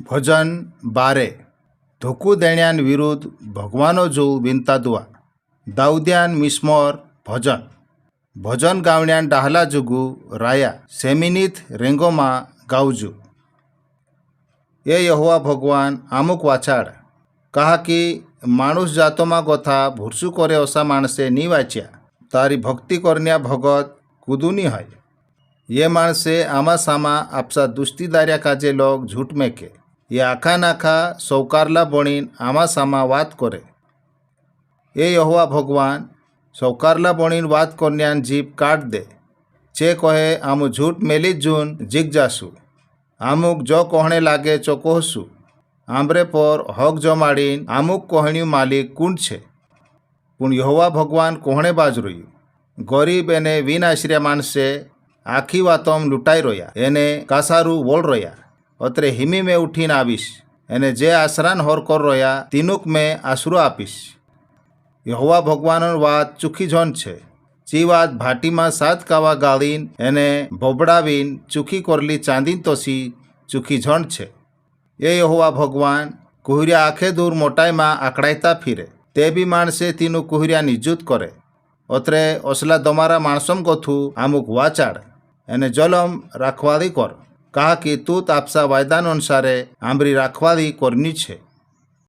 भजन 12 धोकू देण्यान विरुद्ध भगवानो जो विनता दुआ दाऊद्यान मिस्मोर भजन भजन गावण्यान डाहला जुगू राया सेमिनीत रेंगोमा गावजू ये यहोवा भगवान आमुक वाचाड़ कहा कि माणूस जातोमा गोथा भुरसू करे असा माणसे नी वाच्या तारी भक्ति करण्या भगत कुदुनी है ये माणसे आमा सामा आपसा दुस्तीदार्या काजे लोग झूठ मेके ये आखा नाखा सौकारला बणीन आमा सामा वात करे ये यहोवा भगवान सौकारला बणीन वात करण्यान जीप काट दे चे कहे आमु झूठ मेली जून जिग जासू आमुक जो कहणे लागे चो कहसू आंबरे पर हक जमाड़ीन आमुक कहण्यू मालिक कुंड छे पण यहोवा भगवान कोहणे बाज रह्यू गरीब एने विनाश्र्या माणसे आखी वातोम लूटाई रोया एने कासारू वोल रोया अत्रे हिमी में उठीन आवीश एने जे आसरान होर कर रोया तीनुक में आसरो आपीश यहोवा भगवान वात चूखी झोन छे ची वात भाटी में 7 कावा गाळीन एने बोबड़ावीन चूखी करली चांदीन तोसी चूखी झोन छे ये यहोवा भगवान कुहरिया आखे दूर मोटाई में आकड़ाईता फिरे ते भी माणसे तीनु कुहरिया निजुत करे अत्रे असला दमारा माणसम गोथू आमुक वाचाड़ एने जलम राखवाली कर कहा कि तू तापसा वायदान अनुसारे आमरी राखवाली करनी छे।